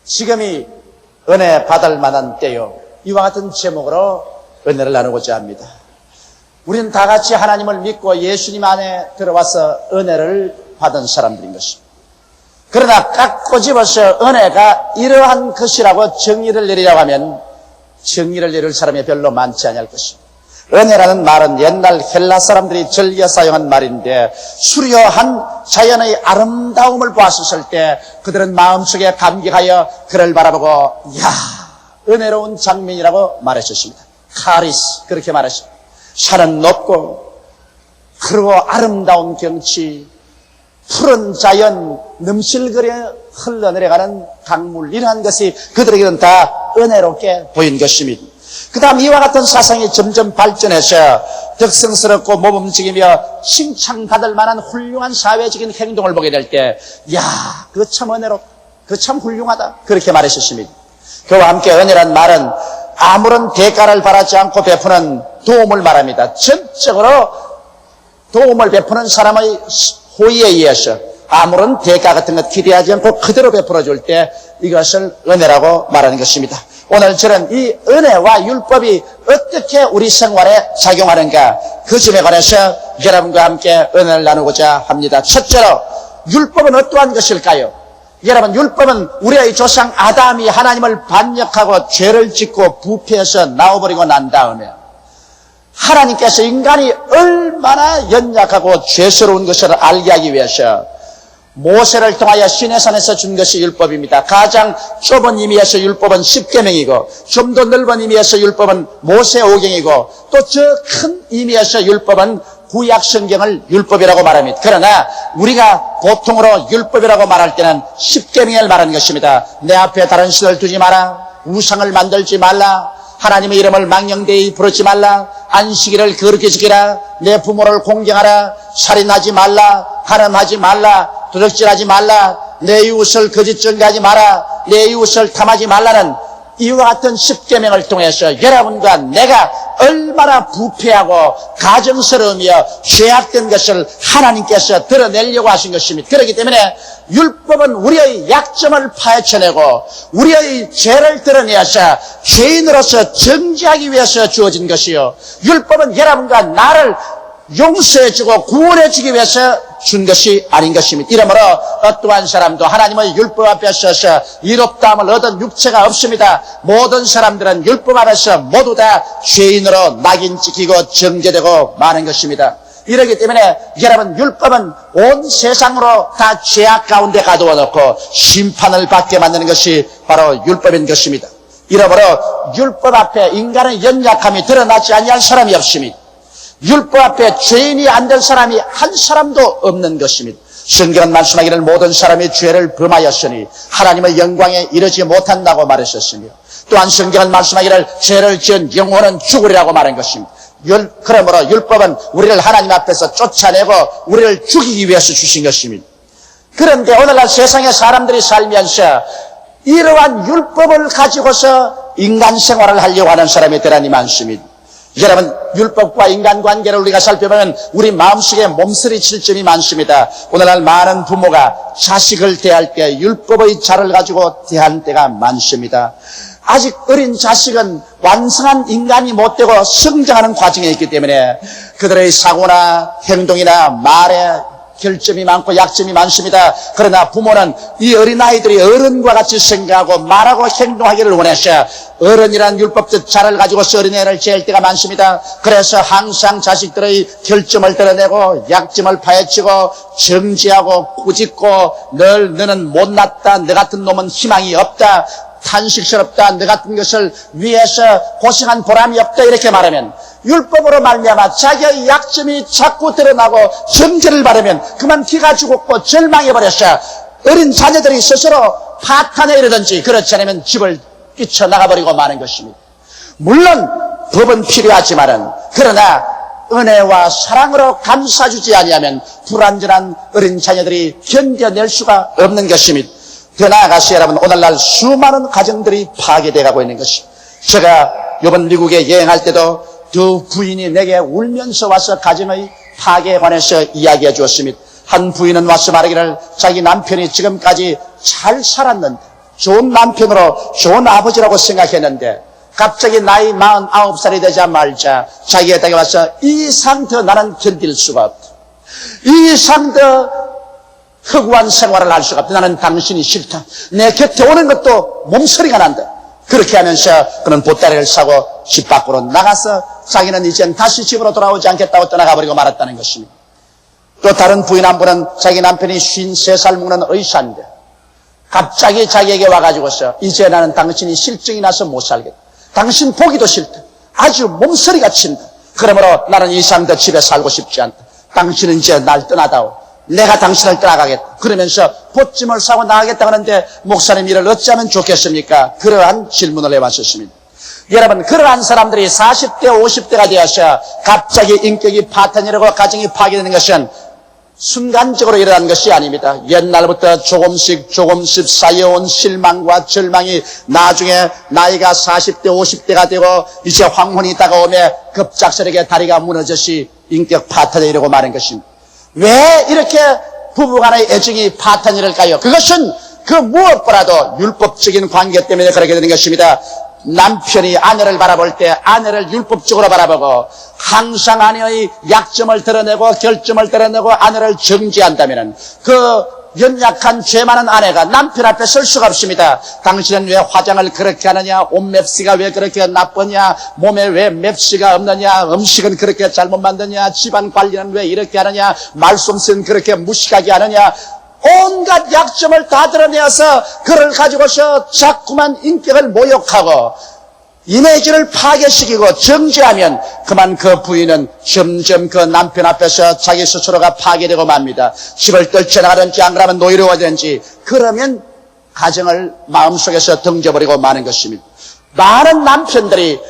지금이 은혜 받을 만한 때요. 이와 같은 제목으로 은혜를 나누고자 합니다. 우리는 다 같이 하나님을 믿고 예수님 안에 들어와서 은혜를 받은 사람들인 것입니다. 그러나 깎고 집어서 은혜가 이러한 것이라고 정의를 내리려고 하면 정의를 내릴 사람이 별로 많지 않을 것입니다. 은혜라는 말은 옛날 헬라 사람들이 즐겨 사용한 말인데 수려한 자연의 아름다움을 보았을 때 그들은 마음속에 감격하여 그를 바라보고 야 은혜로운 장면이라고 말했었습니다. 카리스 그렇게 말했습니다. 산은 높고 그리고 아름다운 경치 푸른 자연 넘실거려 흘러내려가는 강물 이러한 것이 그들에게는 다 은혜롭게 보인 것입니다. 그 다음 이와 같은 사상이 점점 발전해서 덕성스럽고 몸움직이며 칭찬받을 만한 훌륭한 사회적인 행동을 보게 될 때 야, 그거 참 은혜롭다, 그거 참 훌륭하다 그렇게 말했었습니다. 그와 함께 은혜란 말은 아무런 대가를 바라지 않고 베푸는 도움을 말합니다. 전적으로 도움을 베푸는 사람의 호의에 의해서 아무런 대가 같은 것 기대하지 않고 그대로 베풀어 줄 때 이것을 은혜라고 말하는 것입니다. 오늘 저는 이 은혜와 율법이 어떻게 우리 생활에 작용하는가 그 점에 관해서 여러분과 함께 은혜를 나누고자 합니다. 첫째로 율법은 어떠한 것일까요? 여러분 율법은 우리의 조상 아담이 하나님을 반역하고 죄를 짓고 부패해서 나와버리고 난 다음에 하나님께서 인간이 얼마나 연약하고 죄스러운 것을 알게 하기 위해서 모세를 통하여 시내산에서 준 것이 율법입니다. 가장 좁은 의미에서 율법은 10계명이고 좀 더 넓은 의미에서 율법은 모세 5경이고 또 저 큰 의미에서 율법은 구약 성경을 율법이라고 말합니다. 그러나 우리가 보통으로 율법이라고 말할 때는 10계명을 말하는 것입니다. 내 앞에 다른 신을 두지 마라, 우상을 만들지 말라, 하나님의 이름을 망령되이 부르지 말라, 안식일을 거룩히 지키라, 내 부모를 공경하라, 살인하지 말라, 간음하지 말라, 도둑질하지 말라, 내 이웃을 거짓 증거하지 마라, 내 이웃을 탐하지 말라는 이와 같은 10계명을 통해서 여러분과 내가 얼마나 부패하고 가증스러우며 죄악된 것을 하나님께서 드러내려고 하신 것입니다. 그렇기 때문에 율법은 우리의 약점을 파헤쳐내고 우리의 죄를 드러내서 죄인으로서 정죄하기 위해서 주어진 것이요, 율법은 여러분과 나를 용서해주고 구원해주기 위해서 준 것이 아닌 것입니다. 이러므로 어떠한 사람도 하나님의 율법 앞에 서서 이롭다함을 얻은 육체가 없습니다. 모든 사람들은 율법 앞에서 모두 다 죄인으로 낙인 찍히고 정죄되고 마는 것입니다. 이러기 때문에 여러분 율법은 온 세상으로 다 죄악 가운데 가두어 놓고 심판을 받게 만드는 것이 바로 율법인 것입니다. 이러므로 율법 앞에 인간의 연약함이 드러나지 아니할 사람이 없습니다. 율법 앞에 죄인이 안 된 사람이 한 사람도 없는 것입니다. 성경은 말씀하기를 모든 사람이 죄를 범하였으니 하나님의 영광에 이르지 못한다고 말했었으며 또한 성경은 말씀하기를 죄를 지은 영혼은 죽으리라고 말한 것입니다. 그러므로 율법은 우리를 하나님 앞에서 쫓아내고 우리를 죽이기 위해서 주신 것입니다. 그런데 오늘날 세상의 사람들이 살면서 이러한 율법을 가지고서 인간 생활을 하려고 하는 사람이 대단히 많습니다. 여러분 율법과 인간관계를 우리가 살펴보면 우리 마음속에 몸서리칠 점이 많습니다. 오늘날 많은 부모가 자식을 대할 때 율법의 자를 가지고 대하는 때가 많습니다. 아직 어린 자식은 완성한 인간이 못 되고 성장하는 과정에 있기 때문에 그들의 사고나 행동이나 말에 결점이 많고 약점이 많습니다. 그러나 부모는 이 어린아이들이 어른과 같이 생각하고 말하고 행동하기를 원해서 어른이란 율법적 자를 가지고서 어린애를 재할 때가 많습니다. 그래서 항상 자식들의 결점을 드러내고 약점을 파헤치고 정지하고 꾸짖고 늘 너는 못났다, 너 같은 놈은 희망이 없다, 탄식스럽다, 너 같은 것을 위해서 고생한 보람이 없다 이렇게 말하면 율법으로 말미암아 자기의 약점이 자꾸 드러나고 정죄를 받으면 그만 기가 죽었고 절망해버렸어. 어린 자녀들이 스스로 파탄에 이르든지 그렇지 않으면 집을 뛰쳐나가버리고 마는 것입니다. 물론 법은 필요하지만은 그러나 은혜와 사랑으로 감싸주지 아니하면 불완전한 어린 자녀들이 견뎌낼 수가 없는 것입니다. 더 나아가서 여러분 오늘날 수많은 가정들이 파괴되어 가고 있는 것입니다. 제가 이번 미국에 여행할 때도 두 부인이 내게 울면서 와서 가정의 파괴에 관해서 이야기해 주었습니다. 한 부인은 와서 말하기를 자기 남편이 지금까지 잘 살았는데 좋은 남편으로 좋은 아버지라고 생각했는데 갑자기 나이 49살이 되자마자 자기에게 와서 이 이상 더 나는 견딜 수가 없다. 이 이상 더 허구한 생활을 할 수가 없다. 나는 당신이 싫다. 내 곁에 오는 것도 몸서리가 난다. 그렇게 하면서 그는 보따리를 사고 집 밖으로 나가서 자기는 이젠 다시 집으로 돌아오지 않겠다고 떠나가버리고 말았다는 것입니다. 또 다른 부인 한 분은 자기 남편이 53살 먹는 의사인데 갑자기 자기에게 와가지고서 이제 나는 당신이 실증이 나서 못 살겠다. 당신 보기도 싫다. 아주 몸서리가 친다. 그러므로 나는 이 이상 더 집에 살고 싶지 않다. 당신은 이제 날 떠나다오. 내가 당신을 떠나가겠다. 그러면서 보찜을 사고 나가겠다 하는데 목사님 이를 어찌하면 좋겠습니까? 그러한 질문을 해왔었습니다. 여러분, 그러한 사람들이 40대 50대가 되어서 갑자기 인격이 파탄이라고 가정이 파괴되는 것은 순간적으로 일어난 것이 아닙니다. 옛날부터 조금씩 쌓여온 실망과 절망이 나중에 나이가 40대 50대가 되고 이제 황혼이 다가오며 급작스럽게 다리가 무너져서 인격 파탄에 이르고 마는 것입니다. 왜 이렇게 부부간의 애정이 파탄이랄까요? 그것은 그 무엇보다도 율법적인 관계 때문에 그렇게 되는 것입니다. 남편이 아내를 바라볼 때 아내를 율법적으로 바라보고 항상 아내의 약점을 드러내고 결점을 드러내고 아내를 정죄한다면 그 연약한 죄 많은 아내가 남편 앞에 설 수가 없습니다. 당신은 왜 화장을 그렇게 하느냐, 옷 맵시가 왜 그렇게 나쁘냐, 몸에 왜 맵시가 없느냐, 음식은 그렇게 잘못 만드냐, 집안 관리는 왜 이렇게 하느냐, 말솜씨는 그렇게 무식하게 하느냐, 온갖 약점을 다 드러내어서 그를 가지고서 자꾸만 인격을 모욕하고 이미지를 파괴시키고 정죄하면 그만 그 부인은 점점 그 남편 앞에서 자기 스스로가 파괴되고 맙니다. 집을 떨쳐나가든지 안 그러면 노이로워지든지 그러면 가정을 마음속에서 던져버리고 마는 것입니다. 많은 남편들이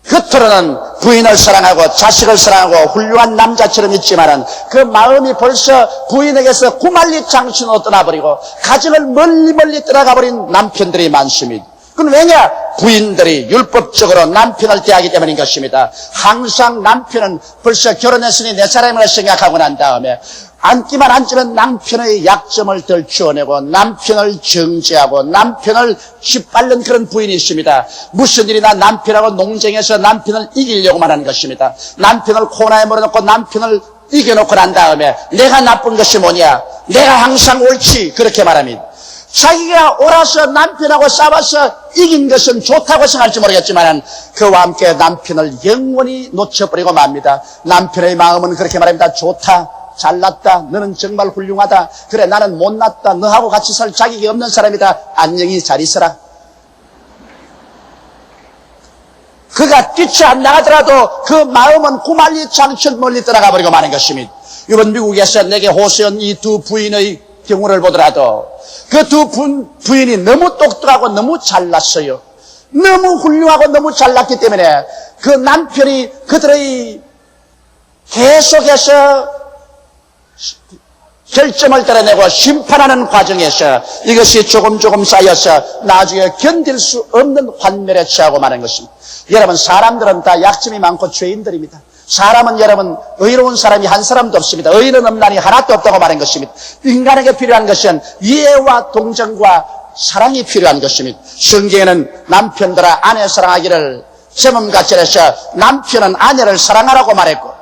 겉으로는 부인을 사랑하고 자식을 사랑하고 훌륭한 남자처럼 있지만은 그 마음이 벌써 부인에게서 구만리 장춘으로 떠나버리고 가정을 멀리 떠나가버린 남편들이 많습니다. 그건 왜냐? 부인들이 율법적으로 남편을 대하기 때문인 것입니다. 항상 남편은 벌써 결혼했으니 내 사람을 생각하고 난 다음에 앉기만 앉으면 남편의 약점을 덜추어내고 남편을 정죄하고 남편을 짓밟는 그런 부인이 있습니다. 무슨 일이나 남편하고 농쟁해서 남편을 이기려고만 하는 것입니다. 남편을 코너에 몰아넣고 남편을 이겨놓고 난 다음에 내가 나쁜 것이 뭐냐? 내가 항상 옳지. 그렇게 말합니다. 자기가 옳아서 남편하고 싸워서 이긴 것은 좋다고 생각할지 모르겠지만 그와 함께 남편을 영원히 놓쳐버리고 맙니다. 남편의 마음은 그렇게 말합니다. 좋다. 잘났다. 너는 정말 훌륭하다. 그래 나는 못났다. 너하고 같이 살 자격이 없는 사람이다. 안녕히 잘 있어라. 그가 뛰쳐 안 나가더라도 그 마음은 구만리 장천 멀리 떠나가 버리고 마는 것입니다. 이번 미국에서 내게 호소한 이 두 부인의 경우를 보더라도 그 두 부인이 너무 똑똑하고 너무 잘났어요. 너무 훌륭하고 너무 잘났기 때문에 그 남편이 그들의 계속해서 결점을 드러내고 심판하는 과정에서 이것이 조금 쌓여서 나중에 견딜 수 없는 환멸에 처하고 마는 것입니다. 여러분, 사람들은 다 약점이 많고 죄인들입니다. 사람은 여러분 의로운 사람이 한 사람도 없습니다. 의인은 없나니 하나도 없다고 말한 것입니다. 인간에게 필요한 것은 이해와 동정과 사랑이 필요한 것입니다. 성경에는 남편들아 아내 사랑하기를 제목같이해서 남편은 아내를 사랑하라고 말했고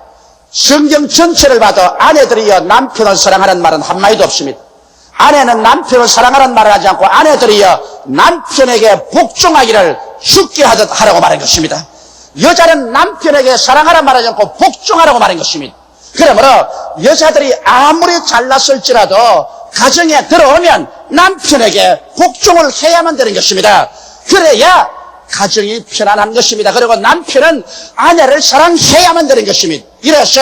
성경 전체를 봐도 아내들이여 남편을 사랑하라는 말은 한마디도 없습니다. 아내는 남편을 사랑하라는 말을 하지 않고 아내들이여 남편에게 복종하기를 죽게 하듯 하라고 말한 것입니다. 여자는 남편에게 사랑하라는 말하지 않고 복종하라고 말한 것입니다. 그러므로 여자들이 아무리 잘났을지라도 가정에 들어오면 남편에게 복종을 해야만 되는 것입니다. 그래야 가정이 편안한 것입니다. 그리고 남편은 아내를 사랑해야만 되는 것입니다. 이래서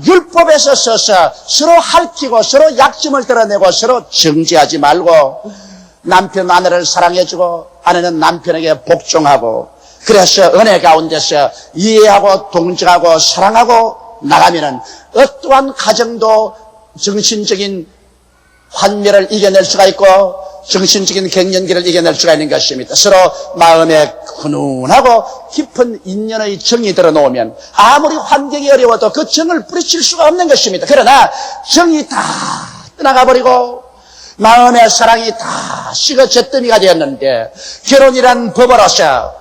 율법에서 서서 서로 핥히고 서로 약점을 드러내고 서로 정죄하지 말고 남편 아내를 사랑해주고 아내는 남편에게 복종하고 그래서 은혜 가운데서 이해하고 동정하고 사랑하고 나가면은 어떠한 가정도 정신적인 환멸을 이겨낼 수가 있고 정신적인 갱년기를 이겨낼 수가 있는 것입니다. 서로 마음에 훈훈하고 깊은 인연의 정이 들어놓으면 아무리 환경이 어려워도 그 정을 뿌리칠 수가 없는 것입니다. 그러나 정이 다 떠나가버리고 마음의 사랑이 다 식어젖더미가 되었는데 결혼이란 법으로서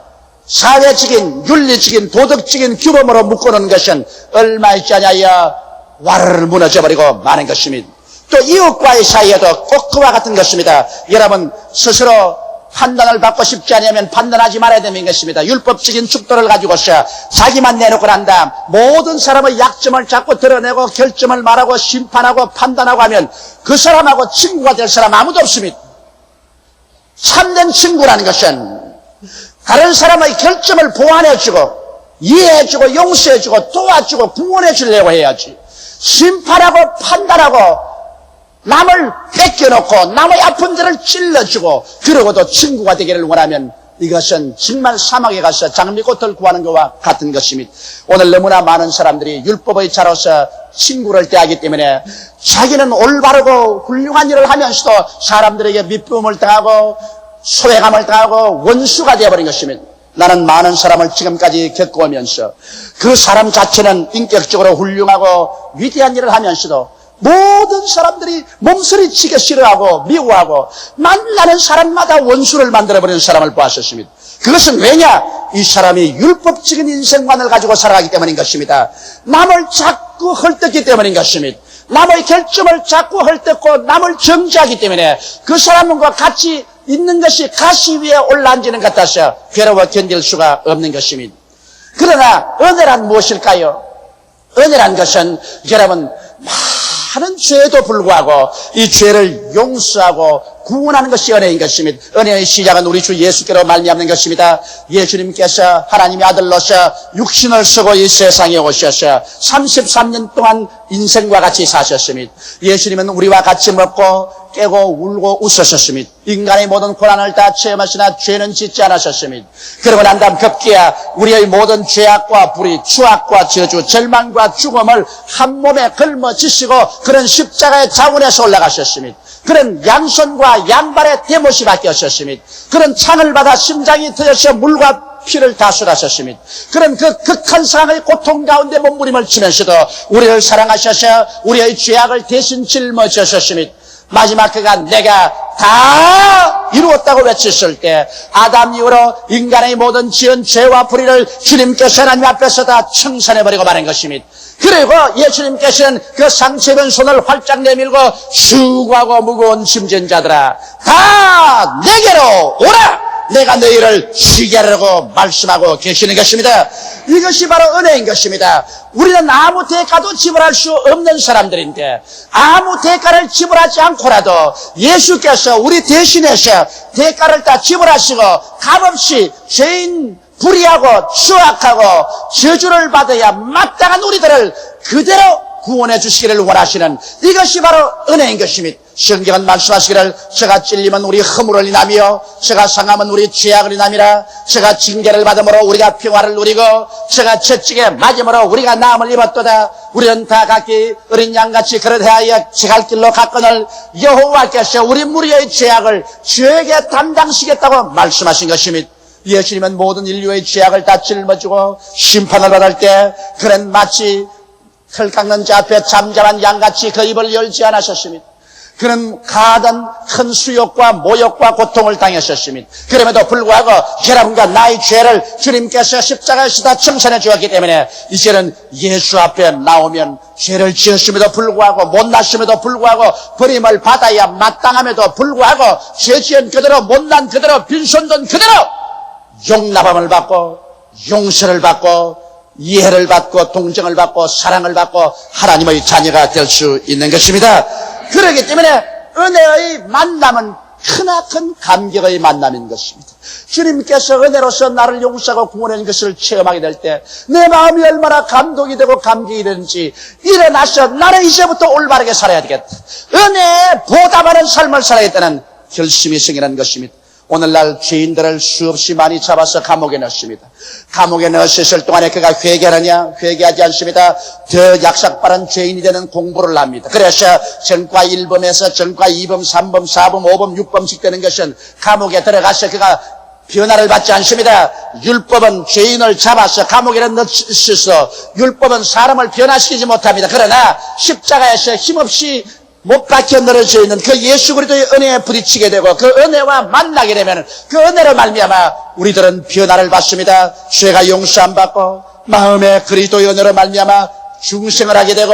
사회적인, 윤리적인, 도덕적인 규범으로 묶어놓은 것은 얼마 있지 않아야 와르르 무너져버리고 마는 것입니다. 또 이웃과의 사이에도 꼭 그와 같은 것입니다. 여러분 스스로 판단을 받고 싶지 않으면 판단하지 말아야 되는 것입니다. 율법적인 축도를 가지고서 자기만 내놓고 난 다음 모든 사람의 약점을 자꾸 드러내고 결점을 말하고 심판하고 판단하고 하면 그 사람하고 친구가 될 사람 아무도 없습니다. 참된 친구라는 것은 다른 사람의 결점을 보완해주고 이해해주고 용서해주고 도와주고 구원해주려고 해야지, 심판하고 판단하고 남을 뺏겨놓고 남의 아픈 데를 찔러주고 그러고도 친구가 되기를 원하면 이것은 정말 사막에 가서 장미꽃을 구하는 것과 같은 것입니다. 오늘 너무나 많은 사람들이 율법의 자로서 친구를 대하기 때문에 자기는 올바르고 훌륭한 일을 하면서도 사람들에게 미움을 당하고 소외감을 당하고 원수가 되어버린 것입니다. 나는 많은 사람을 지금까지 겪어오면서 그 사람 자체는 인격적으로 훌륭하고 위대한 일을 하면서도 모든 사람들이 몸서리치게 싫어하고 미워하고 만나는 사람마다 원수를 만들어버리는 사람을 보았었습니다. 그것은 왜냐? 이 사람이 율법적인 인생관을 가지고 살아가기 때문인 것입니다. 남을 자꾸 헐뜯기 때문인 것입니다. 남의 결점을 자꾸 헐뜯고 남을 정죄하기 때문에 그 사람과 같이 있는 것이 가시 위에 올라앉는 것 같아서 괴로워 견딜 수가 없는 것입니다. 그러나 은혜란 무엇일까요? 은혜란 것은 여러분 많은 죄에도 불구하고 이 죄를 용서하고 구원하는 것이 은혜인 것입니다. 은혜의 시작은 우리 주 예수께로 말미암는 것입니다. 예수님께서 하나님의 아들로서 육신을 쓰고 이 세상에 오셔서 33년 동안 인생과 같이 사셨습니다. 예수님은 우리와 같이 먹고 깨고 울고 웃으셨습니다. 인간의 모든 고난을 다 체험하시나 죄는 짓지 않으셨습니다. 그러고 난 다음 급기야 우리의 모든 죄악과 불의, 추악과 저주, 절망과 죽음을 한 몸에 걸머지시고 그런 십자가의 자원에서 올라가셨습니다. 그런 양손과 양발의 대못이 바뀌었습니다. 그런 창을 받아 심장이 터져서 물과 피를 다술하셨습니다. 그런 그 극한 상황의 고통 가운데 몸부림을 치면서도 우리를 사랑하셔서 우리의 죄악을 대신 짊어지셨습니다. 마지막 그가 내가 다 이루었다고 외쳤을 때 아담 이후로 인간의 모든 지은 죄와 불의를 주님께서 하나님 앞에서 다 청산해버리고 마는 것입니다. 그리고 예수님께서는 그 상처 입은 손을 활짝 내밀고 수고하고 무거운 짐진 자들아 다 내게로 오라, 내가 너희를 쉬게 하려고 말씀하고 계시는 것입니다. 이것이 바로 은혜인 것입니다. 우리는 아무 대가도 지불할 수 없는 사람들인데 아무 대가를 지불하지 않고라도 예수께서 우리 대신해서 대가를 다 지불하시고 값없이 죄인 불의하고 추악하고 저주를 받아야 마땅한 우리들을 그대로 구원해 주시기를 원하시는 이것이 바로 은혜인 것입니다. 성경은 말씀하시기를 저가 찔리면 우리 허물을 인하며 저가 상하면 우리 죄악을 인함이라. 저가 징계를 받음으로 우리가 평화를 누리고 저가 채찍에 맞음으로 우리가 나음을 입었도다. 우리는 다 각기 어린 양같이 그릇하여 제갈 길로 갔거늘 여호와께서 우리 무리의 죄악을 저에게 담당시겠다고 말씀하신 것입니다. 예수님은 모든 인류의 죄악을 다 짊어지고 심판을 받을 때 그는 마치 털 깎는 자 앞에 잠잠한 양같이 그 입을 열지 않으셨습니다. 그는 가던 큰 수욕과 모욕과 고통을 당하셨습니다. 그럼에도 불구하고 여러분과 나의 죄를 주님께서 십자가에서 다 청산해 주었기 때문에 이제는 예수 앞에 나오면 죄를 지었음에도 불구하고 못났음에도 불구하고 버림을 받아야 마땅함에도 불구하고 죄 지은 그대로 못난 그대로 빈손든 그대로 용납함을 받고 용서를 받고 이해를 받고 동정을 받고 사랑을 받고 하나님의 자녀가 될 수 있는 것입니다. 그렇기 때문에 은혜의 만남은 크나큰 감격의 만남인 것입니다. 주님께서 은혜로서 나를 용서하고 구원하는 것을 체험하게 될 때 내 마음이 얼마나 감동이 되고 감격이 되는지 일어나서 나는 이제부터 올바르게 살아야 되겠다, 은혜에 보답하는 삶을 살아야겠다는 결심이 생기는 것입니다. 오늘날 죄인들을 수없이 많이 잡아서 감옥에 넣습니다. 감옥에 넣었을 동안에 그가 회개하느냐? 회개하지 않습니다. 더 약삭빠른 죄인이 되는 공부를 합니다. 그래서 전과 1범에서 전과 2범, 3범, 4범, 5범, 6범씩 되는 것은 감옥에 들어가서 그가 변화를 받지 않습니다. 율법은 죄인을 잡아서 감옥에 넣으셔서 율법은 사람을 변화시키지 못합니다. 그러나 십자가에서 힘없이 못 박혀 늘어져 있는 그 예수 그리스도의 은혜에 부딪히게 되고 그 은혜와 만나게 되면 그 은혜로 말미암아 우리들은 변화를 받습니다. 죄가 용서 안 받고 마음에 그리스도의 은혜로 말미암아 중생을 하게 되고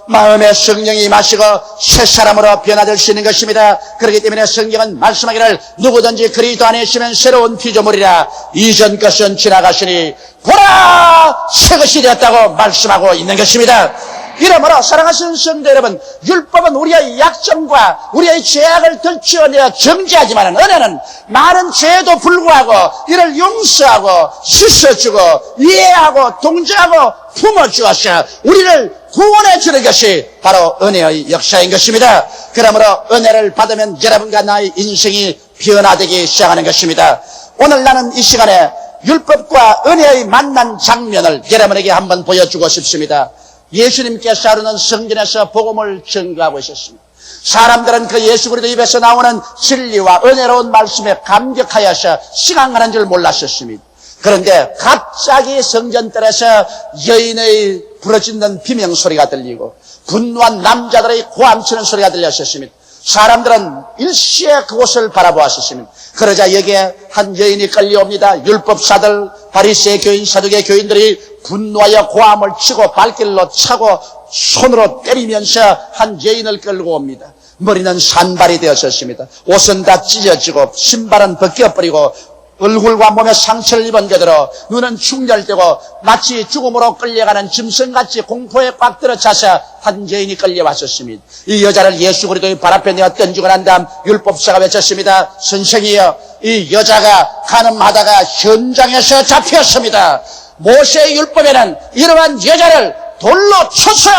마음에 성령이 임하시고 새 사람으로 변화될 수 있는 것입니다. 그렇기 때문에 성경은 말씀하기를 누구든지 그리스도 안에 있으면 새로운 피조물이라 이전 것은 지나가시니 보라 새 것이 되었다고 말씀하고 있는 것입니다. 이러므로 사랑하시는 성도 여러분, 율법은 우리의 약점과 우리의 죄악을 들추어내어 정죄하지만 은혜는 많은 죄에도 불구하고 이를 용서하고 씻어주고 이해하고 동정하고 품어주어서 우리를 구원해 주는 것이 바로 은혜의 역사인 것입니다. 그러므로 은혜를 받으면 여러분과 나의 인생이 변화되기 시작하는 것입니다. 오늘 나는 이 시간에 율법과 은혜의 만난 장면을 여러분에게 한번 보여주고 싶습니다. 예수님께서 하루는 성전에서 복음을 전가하고 있었습니다. 사람들은 그 예수 그리스도 입에서 나오는 진리와 은혜로운 말씀에 감격하여서 시간 가는 줄 몰랐었습니다. 그런데 갑자기 성전뜰에서 여인의 부러지는 비명소리가 들리고 분노한 남자들의 고함치는 소리가 들렸었습니다. 사람들은 일시에 그곳을 바라보았었습니다. 그러자 여기에 한 여인이 끌려옵니다. 율법사들, 바리새의 교인, 사두개 교인들이 분노하여 고함을 치고 발길로 차고 손으로 때리면서 한 여인을 끌고 옵니다. 머리는 산발이 되었었습니다. 옷은 다 찢어지고 신발은 벗겨버리고 얼굴과 몸에 상처를 입은 그대로 눈은 충혈되고 마치 죽음으로 끌려가는 짐승같이 공포에 꽉 들어차서 한 여인이 끌려왔었습니다. 이 여자를 예수 그리스도의 발 앞에 내어 던지고 난 다음 율법사가 외쳤습니다. 선생이여, 이 여자가 가늠하다가 현장에서 잡혔습니다. 모세의 율법에는 이러한 여자를 돌로 쳐서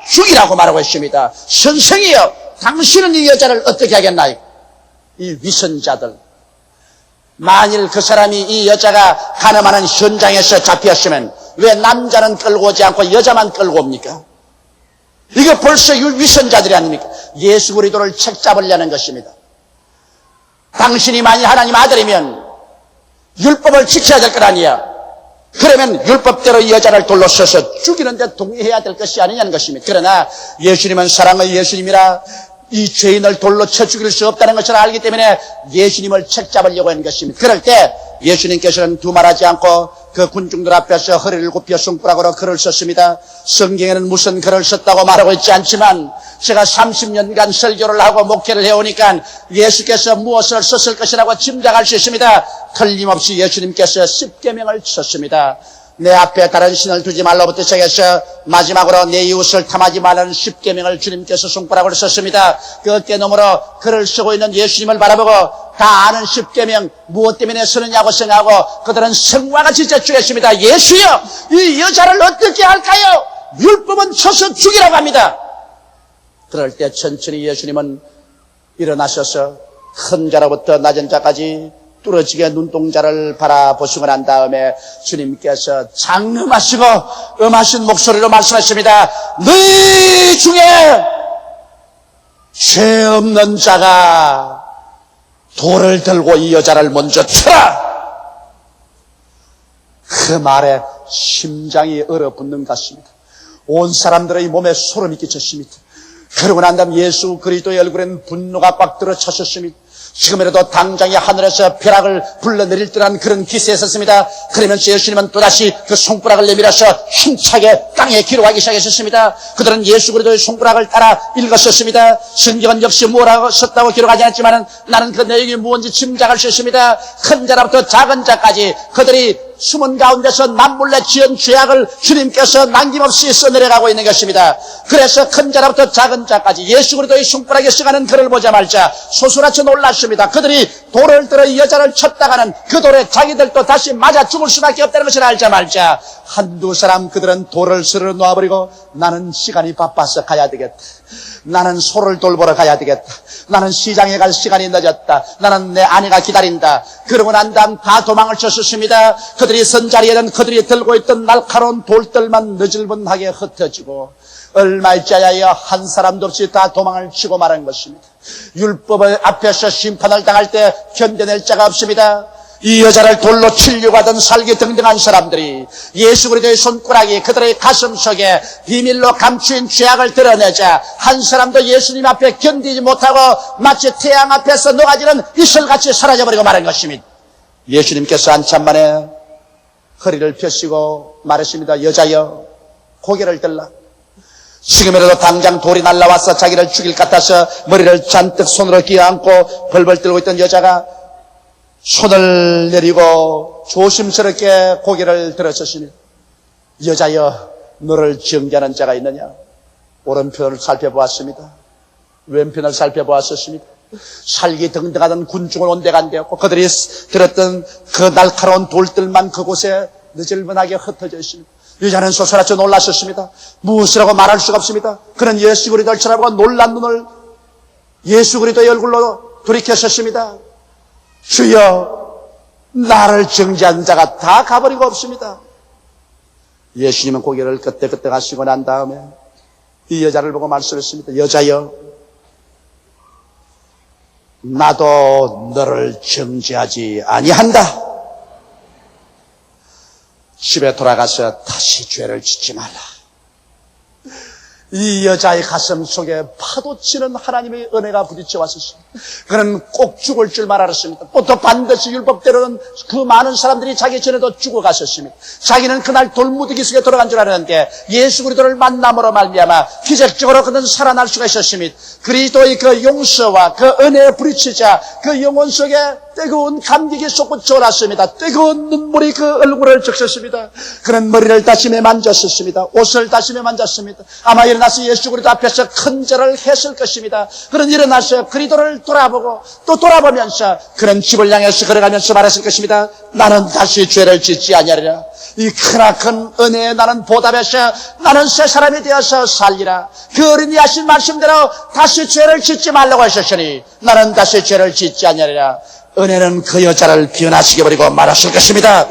죽이라고 말하고 있습니다. 선생이여, 당신은 이 여자를 어떻게 하겠나요? 이 위선자들, 만일 그 사람이 이 여자가 가늠하는 현장에서 잡혔으면 왜 남자는 끌고 오지 않고 여자만 끌고 옵니까? 이거 벌써 위선자들이 아닙니까? 예수 그리스도를 책잡으려는 것입니다. 당신이 만일 하나님 아들이면 율법을 지켜야 될 것 아니야. 그러면 율법대로 이 여자를 돌로 쳐서 죽이는데 동의해야 될 것이 아니냐는 것입니다. 그러나 예수님은 사랑의 예수님이라 이 죄인을 돌로 쳐 죽일 수 없다는 것을 알기 때문에 예수님을 책잡으려고 하는 것입니다. 그럴 때 예수님께서는 두말하지 않고 그 군중들 앞에서 허리를 굽혀 손가락으로 글을 썼습니다. 성경에는 무슨 글을 썼다고 말하고 있지 않지만 제가 30년간 설교를 하고 목회를 해오니까 예수께서 무엇을 썼을 것이라고 짐작할 수 있습니다. 틀림없이 예수님께서 10계명을 썼습니다. 내 앞에 다른 신을 두지 말라부터 시작해서 마지막으로 내 이웃을 탐하지 말라는 10계명을 주님께서 손가락으로 썼습니다. 그 어깨너머로 글을 쓰고 있는 예수님을 바라보고 다 아는 10계명 무엇 때문에 쓰느냐고 생각하고 그들은 성과 같이 제출했습니다. 예수여, 이 여자를 어떻게 할까요? 율법은 쳐서 죽이라고 합니다. 그럴 때 천천히 예수님은 일어나셔서 큰 자로부터 낮은 자까지 뚫어지게 눈동자를 바라보시고 난 다음에 주님께서 장엄하시고 엄하신 목소리로 말씀하십니다. 너희 중에 죄 없는 자가 돌을 들고 이 여자를 먼저 쳐라. 그 말에 심장이 얼어붙는 것 같습니다. 온 사람들의 몸에 소름이 끼쳤습니다. 그러고 난 다음 예수 그리스도의 얼굴엔 분노가 꽉 들어찼었습니다. 지금이라도 당장에 하늘에서 벼락을 불러내릴 듯한 그런 기세에 섰습니다. 그러면서 예수님은 또다시 그 손가락을 내밀어서 힘차게 땅에 기록하기 시작했습니다. 그들은 예수 그리스도의 손가락을 따라 읽었었습니다. 성경은 역시 뭐라고 썼다고 기록하지 않았지만 나는 그 내용이 무엇인지 짐작할 수 있습니다. 큰 자로부터 작은 자까지 그들이 숨은 가운데서 남몰래 지은 죄악을 주님께서 남김없이 써내려가고 있는 것입니다. 그래서 큰 자로부터 작은 자까지 예수 그리스도의 손가락에 써가는 글을 보자마자 소스라쳐 놀랐습니다. 그들이 돌을 들어 이 여자를 쳤다가는 그 돌에 자기들도 다시 맞아 죽을 수밖에 없다는 것을 알자마자 한두 사람 그들은 돌을 쓸어 놓아버리고 나는 시간이 바빠서 가야 되겠다. 나는 소를 돌보러 가야 되겠다. 나는 시장에 갈 시간이 늦었다. 나는 내 아내가 기다린다. 그러고 난 다음 다 도망을 쳤었습니다. 그들이 선 자리에는 그들이 들고 있던 날카로운 돌들만 느질분하게 흩어지고 얼마일자야 한 사람도 없이 다 도망을 치고 말한 것입니다. 율법 앞에서 심판을 당할 때 견뎌낼 자가 없습니다. 이 여자를 돌로 치려고 하던 살기등등한 사람들이 예수 그리스도의 손가락이 그들의 가슴 속에 비밀로 감추인 죄악을 드러내자 한 사람도 예수님 앞에 견디지 못하고 마치 태양 앞에서 녹아지는 이슬같이 사라져버리고 말한 것입니다. 예수님께서 한참 만에 허리를 펴시고 말하십니다. 여자여, 고개를 들라. 지금이라도 당장 돌이 날라와서 자기를 죽일 것 같아서 머리를 잔뜩 손으로 끼어안고 벌벌 떨고 있던 여자가 손을 내리고 조심스럽게 고개를 들어섰으니 여자여, 너를 정죄하는 자가 있느냐? 오른편을 살펴보았습니다. 왼편을 살펴보았습니다. 살기 등등하던 군중을 온데간데였고 그들이 들었던 그 날카로운 돌들만 그곳에 느질분하게 흩어져 있습니다. 여자는 솟아나쳐 놀랐었습니다. 무엇이라고 말할 수가 없습니다. 그는 예수 그리스도를 쳐다보고 놀란 눈을 예수 그리스도의 얼굴로 돌이켰었습니다. 주여, 나를 정죄한 자가 다 가버리고 없습니다. 예수님은 고개를 끄덕끄덕 하시고 난 다음에 이 여자를 보고 말씀했습니다. 여자여, 나도 너를 정죄하지 아니한다. 집에 돌아가서 다시 죄를 짓지 말라. 이 여자의 가슴 속에 파도치는 하나님의 은혜가 부딪혀 왔었습니다. 그는 꼭 죽을 줄만 알았습니다. 또 반드시 율법대로는 그 많은 사람들이 자기 전에도 죽어갔었습니다. 자기는 그날 돌무더기 속에 돌아간 줄 알았는데 예수 그리스도를 만남으로 말미암아 기적적으로 그는 살아날 수가 있었습니다. 그리스도의 그 용서와 그 은혜에 부딪히자 그 영혼 속에 뜨거운 감격이 솟구쳐 올랐습니다. 뜨거운 눈물이 그 얼굴을 적셨습니다. 그는 머리를 다시며 만졌었습니다. 옷을 다시며 만졌습니다. 아마 일어나서 예수 그리스도 앞에서 큰 절을 했을 것입니다. 그는 일어나서 그리스도를 돌아보고 또 돌아보면서 그는 집을 향해서 걸어가면서 말했을 것입니다. 나는 다시 죄를 짓지 아니하리라. 이 크나큰 은혜에 나는 보답해서 나는 새 사람이 되어서 살리라. 그 어린이 하신 말씀대로 다시 죄를 짓지 말라고 하셨으니 나는 다시 죄를 짓지 아니하리라. 은혜는 그 여자를 변화시켜 버리고 말았을 것입니다.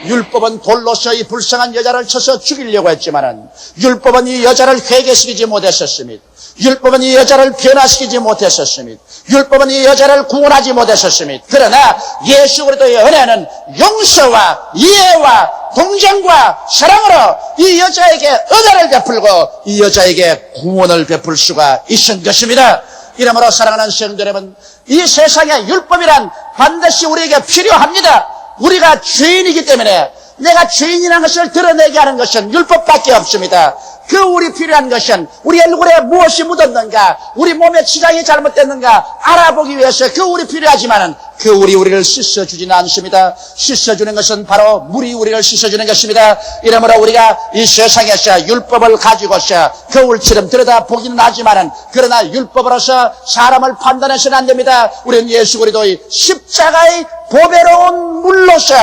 율법은 돌로서 이 불쌍한 여자를 쳐서 죽이려고 했지만은 율법은 이 여자를 회개시키지 못했었습니다. 율법은 이 여자를 변화시키지 못했었습니다. 율법은 이 여자를 구원하지 못했었습니다. 그러나 예수 그리스도의 은혜는 용서와 이해와 동정과 사랑으로 이 여자에게 은혜를 베풀고 이 여자에게 구원을 베풀 수가 있은 것입니다. 이러므로 사랑하는 성도 여러분, 이 세상에 율법이란 반드시 우리에게 필요합니다. 우리가 죄인이기 때문에 내가 죄인이라는 것을 드러내게 하는 것은 율법밖에 없습니다. 그 우리 필요한 것은 우리 얼굴에 무엇이 묻었는가, 우리 몸에 지장이 잘못됐는가 알아보기 위해서 그 우리 필요하지만은 그 우리를 씻어주지는 않습니다. 씻어주는 것은 바로 물이 우리를 씻어주는 것입니다. 이러므로 우리가 이 세상에서 율법을 가지고서 거울처럼 들여다보기는 하지만은 그러나 율법으로서 사람을 판단해서는 안 됩니다. 우리는 예수 그리스도의 십자가의 보배로운 물로서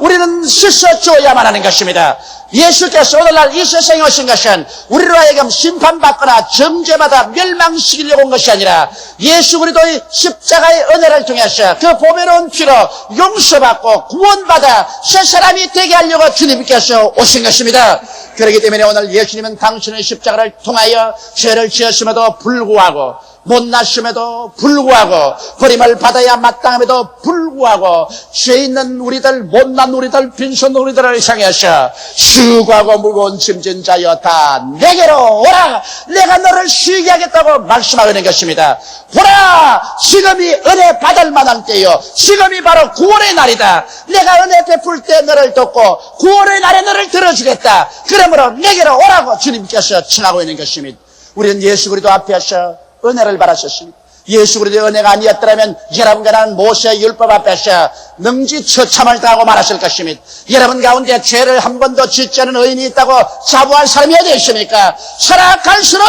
우리는 씻어줘야만 하는 것입니다. 예수께서 오늘날 이 세상에 오신 것은 우리로 하여금 심판받거나 정죄받아 멸망시키려고 온 것이 아니라 예수 그리스도의 십자가의 은혜를 통해서 그 보배로운 피로 용서받고 구원받아 새 사람이 되게 하려고 주님께서 오신 것입니다. 그렇기 때문에 오늘 예수님은 당신의 십자가를 통하여 죄를 지었음에도 불구하고 못났음에도 불구하고 버림을 받아야 마땅함에도 불구하고 죄 있는 우리들, 못난 우리들, 빈손 우리들을 향해서 수고하고 무거운 짐진 자여 다 내게로 오라. 내가 너를 쉬게 하겠다고 말씀하고 있는 것입니다. 보라, 지금이 은혜 받을 만한 때요, 지금이 바로 구원의 날이다. 내가 은혜 베풀 때 너를 돕고 구원의 날에 너를 들어주겠다. 그러므로 내게로 오라고 주님께서 청하고 있는 것입니다. 우리는 예수 그리스도 앞에서 은혜를 받았었습니다. 예수 그리스도의 은혜가 아니었더라면 여러분과 나는 모세의 율법 앞에서 능지처참을 당하고 말았을 것입니다. 여러분 가운데 죄를 한 번도 짓지 않은 의인이 있다고 자부할 사람이 어디 있습니까? 살아갈수록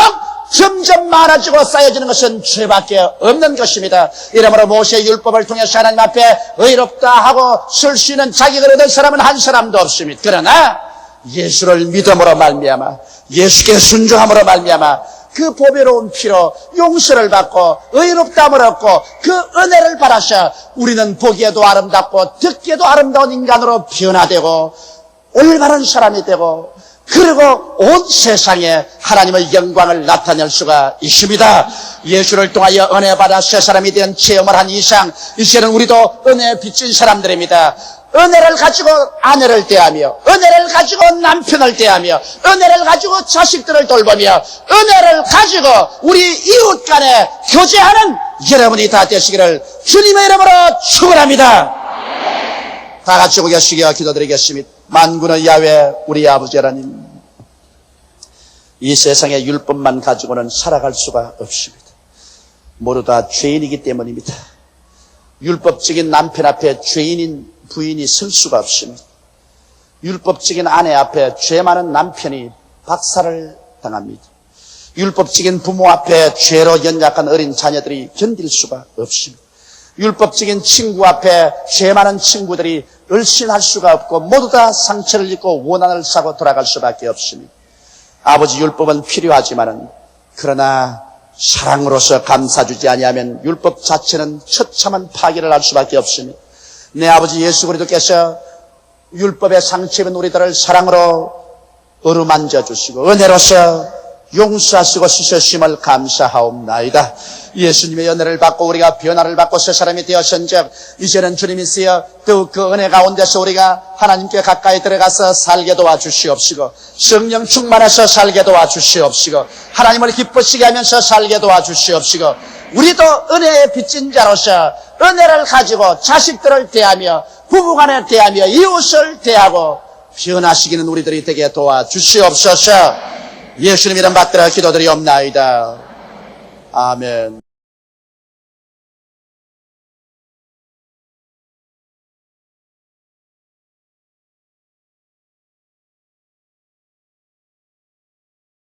점점 많아지고 쌓여지는 것은 죄밖에 없는 것입니다. 이러므로 모세의 율법을 통해서 하나님 앞에 의롭다 하고 쓸 수 있는 자격을 얻은 사람은 한 사람도 없습니다. 그러나 예수를 믿음으로 말미암아, 예수께 순종함으로 말미암아 그 보배로운 피로 용서를 받고 의롭다함을 얻고 그 은혜를 받아서 우리는 보기에도 아름답고 듣기에도 아름다운 인간으로 변화되고 올바른 사람이 되고 그리고 온 세상에 하나님의 영광을 나타낼 수가 있습니다. 예수를 통하여 은혜 받아 새 사람이 된 체험을 한 이상 이제는 우리도 은혜에 빚진 사람들입니다. 은혜를 가지고 아내를 대하며, 은혜를 가지고 남편을 대하며, 은혜를 가지고 자식들을 돌보며, 은혜를 가지고 우리 이웃 간에 교제하는 여러분이 다 되시기를 주님의 이름으로 축원합니다. 다 같이 고개시켜 기도드리겠습니다. 만군의 야훼 우리 아버지 하나님, 이 세상에 율법만 가지고는 살아갈 수가 없습니다. 모두 다 죄인이기 때문입니다. 율법적인 남편 앞에 죄인인 부인이 설 수가 없습니다. 율법적인 아내 앞에 죄 많은 남편이 박살을 당합니다. 율법적인 부모 앞에 죄로 연약한 어린 자녀들이 견딜 수가 없습니다. 율법적인 친구 앞에 죄 많은 친구들이 을신할 수가 없고 모두 다 상처를 입고 원한을 사고 돌아갈 수밖에 없습니다. 아버지, 율법은 필요하지만은 그러나 사랑으로서 감싸주지 아니하면 율법 자체는 처참한 파괴를 할 수밖에 없습니다. 내 아버지 예수 그리스도께서 율법의 상처 입은 우리들을 사랑으로 어루만져 주시고 은혜로서 용서하시고 씻으심을 감사하옵나이다. 예수님의 은혜를 받고 우리가 변화를 받고 새 사람이 되었은즉 이제는 주님이 쓰여 더욱 그 은혜 가운데서 우리가 하나님께 가까이 들어가서 살게 도와주시옵시고 성령 충만해서 살게 도와주시옵시고 하나님을 기쁘시게 하면서 살게 도와주시옵시고 우리도 은혜에 빚진 자로서 은혜를 가지고 자식들을 대하며 부부간에 대하며 이웃을 대하고 변화시키는 우리들이 되게 도와주시옵소서. 예수님 이름 받들어 기도드리옵나이다. 아멘.